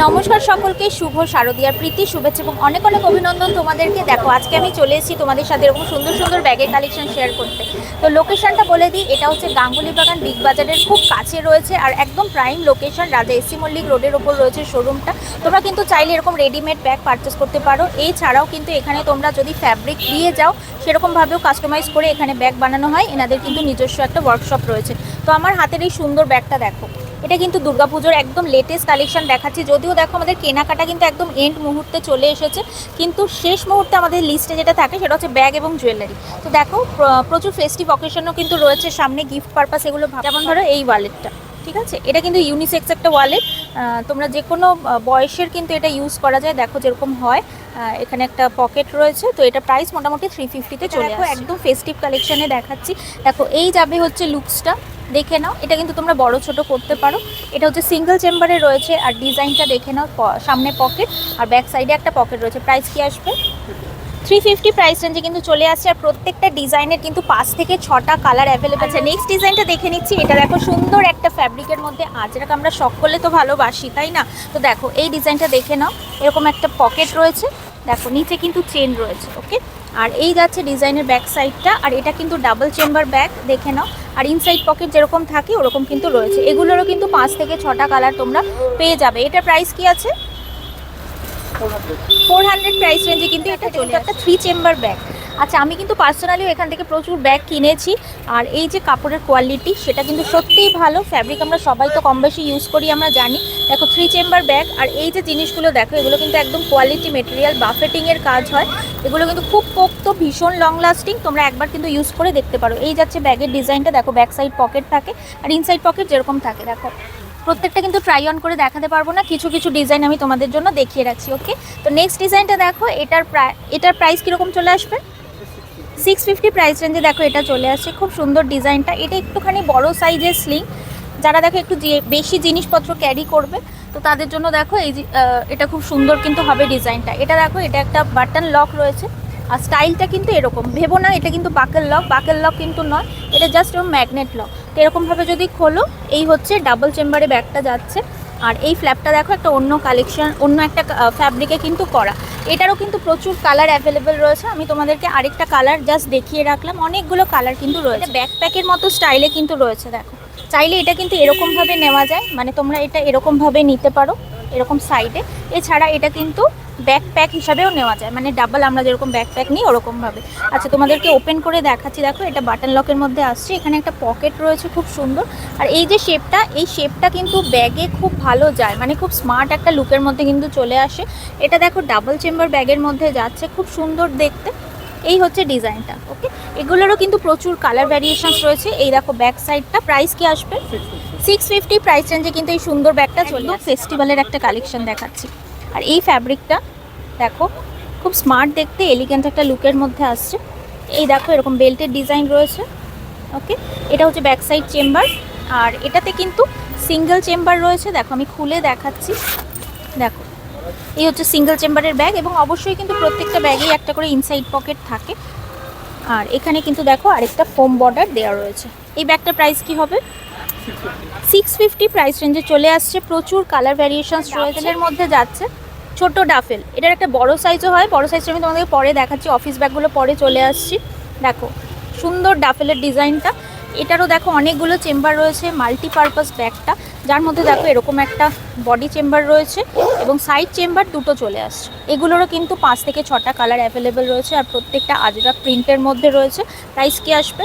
নমস্কার সকলকে, শুভ শারদীয়ার প্রীতি শুভেচ্ছা এবং অনেক অনেক অভিনন্দন তোমাদেরকে। দেখো আজকে আমি চলে এসেছি তোমাদের সাথে এরকম সুন্দর সুন্দর ব্যাগের কালেকশন শেয়ার করতে। তো লোকেশনটা বলে দিই, এটা হচ্ছে গাঙ্গুলি বাগান বিগ বাজারের খুব কাছে রয়েছে আর একদম প্রাইম লোকেশন, রাজা এসি মল্লিক রোডের ওপর রয়েছে শোরুমটা। তোমরা কিন্তু চাইলে এরকম রেডিমেড ব্যাগ পারচেস করতে পারো। এছাড়াও কিন্তু এখানে তোমরা যদি ফ্যাব্রিক দিয়ে যাও সেরকমভাবেও কাস্টমাইজ করে এখানে ব্যাগ বানানো হয়। এনাদের কিন্তু নিজস্ব একটা ওয়ার্কশপ রয়েছে। তো আমার হাতের এই সুন্দর ব্যাগটা দেখো, এটা কিন্তু দুর্গাপুজোর একদম লেটেস্ট কালেকশন দেখাচ্ছি। যদিও দেখো আমাদের কেনাকাটা কিন্তু একদম এন্ড মুহূর্তে চলে এসেছে, কিন্তু শেষ মুহূর্তে আমাদের লিস্টে যেটা থাকে সেটা হচ্ছে ব্যাগ এবং জুয়েলারি। তো দেখো প্রচুর ফেস্টিভ অকেশনও কিন্তু রয়েছে সামনে, গিফট পারপাস এগুলো। যেমন ধরো এই ওয়ালেটটা, ঠিক আছে, এটা কিন্তু ইউনিসেক্স একটা ওয়ালেট, তোমরা যে কোনো বয়সের কিন্তু এটা ইউজ করা যায়। দেখো যেরকম হয়, এখানে একটা পকেট রয়েছে। তো এটা প্রাইস মোটামুটি 350-তে চলে আসে। একদম ফেস্টিভ কালেকশানে দেখাচ্ছি। দেখো এই যাবে হচ্ছে লুকসটা, দেখে নাও। এটা কিন্তু তোমরা বড় ছোট করতে পারো। এটা হচ্ছে সিঙ্গেল চেম্বারে রয়েছে আর ডিজাইনটা দেখে নাও, সামনে পকেট আর ব্যাক সাইডে একটা পকেট রয়েছে। প্রাইস কি আসবে? 350 প্রাইস রেঞ্জে কিন্তু চলে আসছে। আর প্রত্যেকটা ডিজাইনের কিন্তু 5 থেকে 6টা কালার অ্যাভেলেবেল আছে। নেক্সট ডিজাইনটা দেখে নিচ্ছি। এটা দেখো সুন্দর একটা ফ্যাব্রিকের মধ্যে আজরাক আমরা সকলে তো ভালোবাসি, তাই না? তো দেখো এই ডিজাইনটা দেখে নাও, এরকম একটা পকেট রয়েছে। দেখো নিচে কিন্তু চেন রয়েছে, ওকে। আর এই যাচ্ছে ডিজাইনের ব্যাক সাইডটা, আর এটা কিন্তু ডাবল চেম্বার ব্যাগ, দেখে নাও। আর ইনসাইড পকেট যেরকম থাকে ওরকম কিন্তু রয়েছে। এগুলোরও কিন্তু 5 থেকে 6টা কালার তোমরা পেয়ে যাবে। এটা প্রাইস কি আছে? 400 প্রাইস রেঞ্জে কিন্তু এটা চলে একটা 3 চেম্বার ব্যাগ। আচ্ছা, আমি কিন্তু পার্সোনালিও এখান থেকে প্রচুর ব্যাগ কিনেছি। আর এই যে কাপড়ের কোয়ালিটি সেটা কিন্তু সত্যিই ভালো। ফ্যাব্রিক আমরা সবাই তো কম বেশি ইউজ করি, আমরা জানি। দেখো 3 চেম্বার ব্যাগ। আর এই যে জিনিসগুলো দেখো, এগুলো কিন্তু একদম কোয়ালিটি মেটেরিয়াল, বাফেটিংয়ের কাজ হয়। এগুলো কিন্তু খুব পোক্ত, ভীষণ লং লাস্টিং। তোমরা একবার কিন্তু ইউজ করে দেখতে পারো। এই যাচ্ছে ব্যাগের ডিজাইনটা, দেখো ব্যাক সাইড পকেট থাকে আর ইনসাইড পকেট যেরকম থাকে। দেখো প্রত্যেকটা কিন্তু ট্রাই অন করে দেখাতে পারবো না, কিছু কিছু ডিজাইন আমি তোমাদের জন্য দেখিয়ে রাখছি, ওকে। তো নেক্সট ডিজাইনটা দেখো, এটার প্রাইস কীরকম চলে আসবে? 650 প্রাইস রেঞ্জে দেখো এটা চলে আসছে। খুব সুন্দর ডিজাইনটা। এটা একটুখানি বড় সাইজের স্লিং, যারা দেখো একটু বেশি জিনিসপত্র ক্যারি করবে তো তাদের জন্য দেখো এই এটা খুব সুন্দর কিন্তু হবে ডিজাইনটা। এটা দেখো, এটা একটা বাটন লক রয়েছে আর স্টাইলটা কিন্তু এরকম। ভেবো না এটা কিন্তু বাকেল লক কিন্তু নয়, এটা জাস্ট এরকম ম্যাগনেট লক। তো এরকমভাবে যদি খোলো, এই হচ্ছে ডাবল চেম্বারে ব্যাগটা যাচ্ছে। আর এই ফ্ল্যাপটা দেখো একটা অন্য কালেকশন, অন্য একটা ফ্যাব্রিকে কিন্তু করা। এটারও কিন্তু প্রচুর কালার অ্যাভেলেবেল রয়েছে। আমি তোমাদেরকে আরেকটা কালার জাস্ট দেখিয়ে রাখলাম, অনেকগুলো কালার কিন্তু রয়েছে। ব্যাকপ্যাকের মতো স্টাইলে কিন্তু রয়েছে। দেখো চাইলে এটা কিন্তু এরকমভাবে নেওয়া যায়, মানে তোমরা এটা এরকমভাবে নিতে পারো, এরকম সাইডে। এছাড়া এটা কিন্তু ব্যাকপ্যাক হিসাবেও নেওয়া যায়, মানে ডাবল আমরা যেরকম ব্যাকপ্যাক নিই ওরকমভাবে। আচ্ছা তোমাদেরকে ওপেন করে দেখাচ্ছি। দেখো এটা বাটন লকের মধ্যে আসছে, এখানে একটা পকেট রয়েছে খুব সুন্দর। আর এই যে শেপটা, এই শেপটা কিন্তু ব্যাগে খুব ভালো যায়, মানে খুব স্মার্ট একটা লুকের মধ্যে কিন্তু চলে আসে। এটা দেখো ডাবল চেম্বার ব্যাগের মধ্যে যাচ্ছে, খুব সুন্দর দেখতে। এই হচ্ছে ডিজাইনটা, ওকে। এগুলোরও কিন্তু প্রচুর কালার ভ্যারিয়েশনস রয়েছে। এই দেখো ব্যাক সাইডটা, প্রাইস কি আসবে? 650 প্রাইস রেঞ্জে কিন্তু এই সুন্দর ব্যাগটা চলে। ফেস্টিভ্যালের একটা কালেকশন দেখাচ্ছি। আর এই ফ্যাব্রিকটা দেখো খুব স্মার্ট দেখতে, এলিগেন্ট একটা লুকের মধ্যে আসছে। এই দেখো এরকম বেল্টের ডিজাইন রয়েছে, ওকে। এটা হচ্ছে ব্যাক সাইড চেম্বার, আর এটাতে কিন্তু সিঙ্গেল চেম্বার রয়েছে। দেখো আমি খুলে দেখাচ্ছি। দেখো এই হচ্ছে সিঙ্গেল চেম্বারের ব্যাগ, এবং অবশ্যই কিন্তু প্রত্যেকটা ব্যাগেই একটা করে ইনসাইড পকেট থাকে। আর এখানে কিন্তু দেখো আরেকটা ফোম বর্ডার দেওয়া রয়েছে। এই ব্যাগটার প্রাইস কি হবে? 650 প্রাইস রেঞ্জে চলে আসছে। প্রচুর কালার ভ্যারিয়েশনস রয়েছে। এর মধ্যে যাচ্ছে ছোট ডাফেল, এটার একটা বড় সাইজও হয়। বড় সাইজটা আমি তোমাদেরকে পরে দেখাচ্ছি, অফিস ব্যাগগুলো পরে চলে আসছি। দেখো সুন্দর ডাফেলের ডিজাইনটা। এটারও দেখো অনেকগুলো চেম্বার রয়েছে, মাল্টিপারপাস ব্যাগটা, যার মধ্যে দেখো এরকম একটা বডি চেম্বার রয়েছে এবং সাইড চেম্বার দুটো চলে আসছে। এগুলোরও কিন্তু 5 থেকে 6টা কালার অ্যাভেলেবেল রয়েছে আর প্রত্যেকটা আজরাক প্রিন্টের মধ্যে রয়েছে। প্রাইস কি আসবে?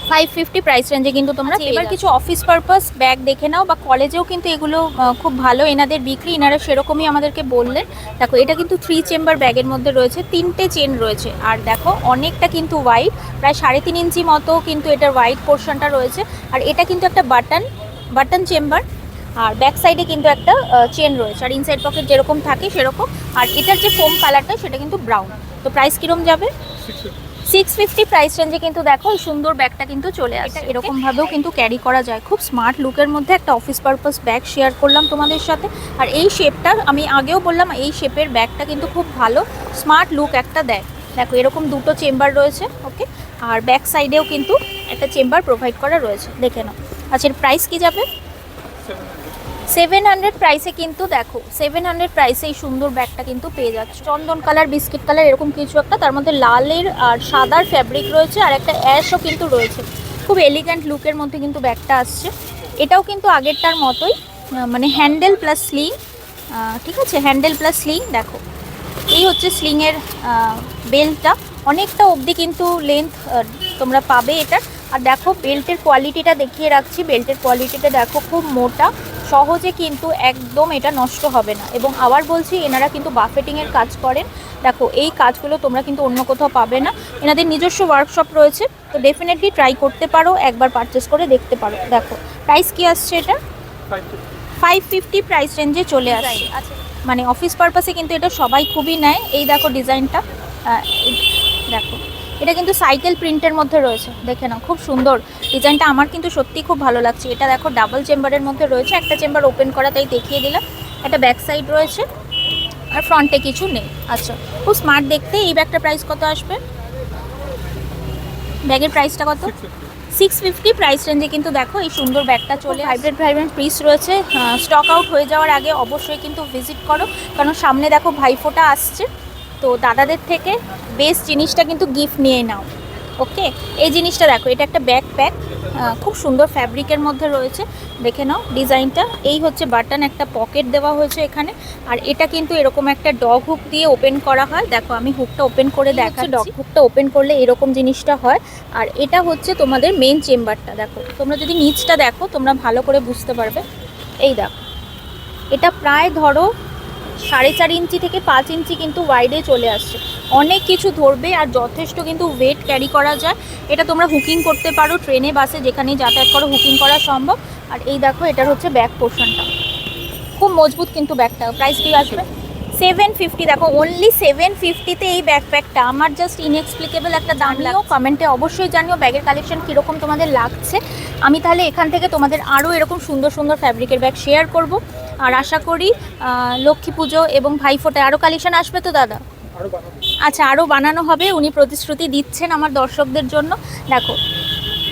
550 প্রাইস রেঞ্জে কিন্তু তোমরা। এবার কিছু অফিস পারপাস ব্যাগ দেখে নাও, বা কলেজেও কিন্তু এগুলো খুব ভালো এনাদের বিক্রি, এনারা সেরকমই আমাদেরকে বললেন। দেখো এটা কিন্তু 3 চেম্বার ব্যাগের মধ্যে রয়েছে, 3টে চেন রয়েছে। আর দেখো অনেকটা কিন্তু ওয়াইড, প্রায় 3.5 ইঞ্চি মতো কিন্তু এটার ওয়াইড পোর্শনটা রয়েছে। আর এটা কিন্তু একটা বাটন চেম্বার, আর ব্যাক সাইডে কিন্তু একটা চেন রয়েছে, আর ইনসাইড পকেট যেরকম থাকে সেরকম। আর এটার যে ফোম কালারটা সেটা কিন্তু ব্রাউন। তো প্রাইস কিরম যাবে? 650 প্রাইস রেঞ্জে কিন্তু দেখো এই সুন্দর ব্যাগটা কিন্তু চলে আসে। এরকমভাবেও কিন্তু ক্যারি করা যায়, খুব স্মার্ট লুকের মধ্যে একটা অফিস পারপাস ব্যাগ শেয়ার করলাম তোমাদের সাথে। আর এই শেপটা আমি আগেও বললাম, এই শেপের ব্যাগটা কিন্তু খুব ভালো স্মার্ট লুক একটা দেয়। দেখো এরকম দুটো চেম্বার রয়েছে, ওকে। আর ব্যাক সাইডেও কিন্তু একটা চেম্বার প্রোভাইড করা রয়েছে, দেখে নাও। আচ্ছা এর প্রাইস কি যাবে? 700 প্রাইসে কিন্তু দেখো 700 প্রাইসে এই সুন্দর ব্যাগটা কিন্তু পেয়ে যাচ্ছে। চন্দন কালার, বিস্কিট কালার এরকম কিছু একটা, তার মধ্যে লালের আর সাদার ফ্যাব্রিক রয়েছে আর একটা অ্যাশও কিন্তু রয়েছে। খুব এলিগ্যান্ট লুকের মধ্যে কিন্তু ব্যাগটা আসছে। এটাও কিন্তু আগেরটার মতোই, মানে হ্যান্ডেল প্লাস স্লিং, ঠিক আছে, হ্যান্ডেল প্লাস স্লিং। দেখো এই হচ্ছে স্লিংয়ের বেল্টটা, অনেকটা অবধি কিন্তু লেন্থ তোমরা পাবে এটার। আর দেখো বেল্টের কোয়ালিটিটা দেখিয়ে রাখছি, বেল্টের কোয়ালিটিটা দেখো খুব মোটা, সহজে কিন্তু একদম এটা নষ্ট হবে না। এবং আবার বলছি, এনারা কিন্তু বাফেটিংয়ের কাজ করেন। দেখো এই কাজগুলো তোমরা কিন্তু অন্য কোথাও পাবে না। এনাদের নিজস্ব ওয়ার্কশপ রয়েছে, তো ডেফিনেটলি ট্রাই করতে পারো, একবার পারচেস করে দেখতে পারো। দেখো প্রাইস কি আসছে এটা, 550 প্রাইস রেঞ্জে চলে আসে। আচ্ছা, মানে অফিস পারপাসে কিন্তু এটা সবাই খুবই নেয়। এই দেখো ডিজাইনটা, দেখো এটা কিন্তু সাইকেল প্রিন্টের মধ্যে রয়েছে, দেখে নাও খুব সুন্দর ডিজাইনটা, আমার কিন্তু সত্যিই খুব ভালো লাগছে। এটা দেখো ডাবল চেম্বারের মধ্যে রয়েছে, একটা চেম্বার ওপেন করা তাই দেখিয়ে দিলাম। একটা ব্যাক সাইড রয়েছে আর ফ্রন্টে কিছু নেই। আচ্ছা, খুব স্মার্ট দেখতে। এই ব্যাগটার প্রাইস কত আসবে, ব্যাগের প্রাইসটা কত, 650 প্রাইস রেঞ্জে কিন্তু দেখো এই সুন্দর ব্যাগটা চলে। ভাইব্রেন্ট পিস রয়েছে, স্টক আউট হয়ে যাওয়ার আগে অবশ্যই কিন্তু ভিজিট করো, কারণ সামনে দেখো ভাইফোঁটা আসছে, তো দাদাদের থেকে বেস্ট জিনিসটা কিন্তু গিফট নিয়ে নাও। ওকে, এই জিনিসটা দেখো, এটা একটা ব্যাকপ্যাক, খুব সুন্দর ফ্যাব্রিকের মধ্যে রয়েছে, দেখে নাও ডিজাইনটা। এই হচ্ছে বাটন, একটা পকেট দেওয়া হয়েছে এখানে, আর এটা কিন্তু এরকম একটা ডগ হুক দিয়ে ওপেন করা হয়। দেখো আমি হুকটা ওপেন করে দেখাচ্ছি, ডগ হুকটা ওপেন করলে এরকম জিনিসটা হয়। আর এটা হচ্ছে তোমাদের মেন চেম্বারটা। দেখো তোমরা যদি নিচটা দেখো তোমরা ভালো করে বুঝতে পারবে। এই দেখো এটা প্রায় ধরো 4.5 ইঞ্চি থেকে 5 ইঞ্চি কিন্তু ওয়াইডে চলে আসছে, অনেক কিছু ধরবে আর যথেষ্ট কিন্তু ওয়েট ক্যারি করা যায়। এটা তোমরা হুকিং করতে পারো, ট্রেনে বাসে যেখানেই যাতায়াত করো হুকিং করা সম্ভব। আর এই দেখো এটার হচ্ছে ব্যাক পোর্শনটা, খুব মজবুত কিন্তু ব্যাগটা। প্রাইস কি আসবে, 750। দেখো অনলি 750-তে এই ব্যাকপ্যাকটা, আমার জাস্ট ইনএক্সপ্লিকেবল একটা দাম লাগলো। কমেন্টে অবশ্যই জানিও ব্যাগের কালেকশন কীরকম তোমাদের লাগছে। আমি তাহলে এখান থেকে তোমাদের আরও এরকম সুন্দর সুন্দর ফ্যাব্রিকের ব্যাগ শেয়ার করব। আর আশা করি লক্ষ্মী পুজো এবং ভাইফোঁটায় আরও কালেকশন আসবে তো দাদা। আচ্ছা, আরও বানানো হবে, উনি প্রতিশ্রুতি দিচ্ছেন আমার দর্শকদের জন্য। দেখো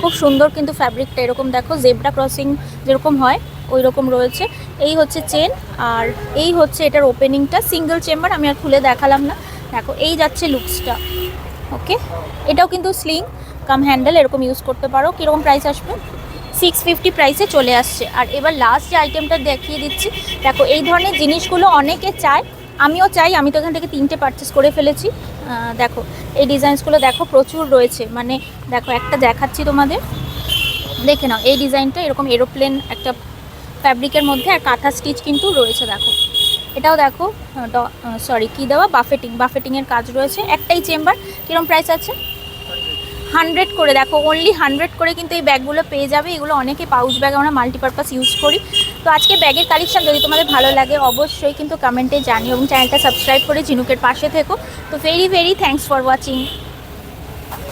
খুব সুন্দর কিন্তু ফ্যাব্রিকটা, এরকম দেখো জেব্রা ক্রসিং যেরকম হয় ওই রকম রয়েছে। এই হচ্ছে চেন, আর এই হচ্ছে এটার ওপেনিংটা, সিঙ্গেল চেম্বার, আমি আর খুলে দেখালাম না। দেখো এই যাচ্ছে লুকসটা। ওকে, এটাও কিন্তু স্লিং কাম হ্যান্ডেল এরকম ইউজ করতে পারো। কীরকম প্রাইস আসবে, 650 প্রাইসে চলে আসছে। আর এবার লাস্ট যে আইটেমটা দেখিয়ে দিচ্ছি, দেখো এই ধরনের জিনিসগুলো অনেকে চায়, আমিও চাই, আমি তো এখান থেকে 3টে পারচেস করে ফেলেছি। দেখো এই ডিজাইনসগুলো দেখো প্রচুর রয়েছে, মানে দেখো একটা দেখাচ্ছি তোমাদের, দেখে নাও এই ডিজাইনটা এরকম এরোপ্লেন একটা ফ্যাব্রিকের মধ্যে, আর কাঁথা স্টিচ কিন্তু রয়েছে। দেখো এটাও দেখো সরি কী দেওয়া, বাফেটিংয়ের কাজ রয়েছে। একটাই চেম্বার, কীরকম প্রাইস আছে, 100 করে। দেখো অনলি 100 করে কিন্তু এই ব্যাগগুলো পেয়ে যাবে। এগুলো অনেকে পাউচ ব্যাগ আমরা মাল্টিপারপাস ইউজ করি। তো আজকে ব্যাগের কালেকশন যদি তোমাদের ভালো লাগে অবশ্যই কিন্তু কমেন্টে জানিও, এবং চ্যানেলটা সাবস্ক্রাইব করে ঝিনুকের পাশে থেকো। তো very very thanks for watching.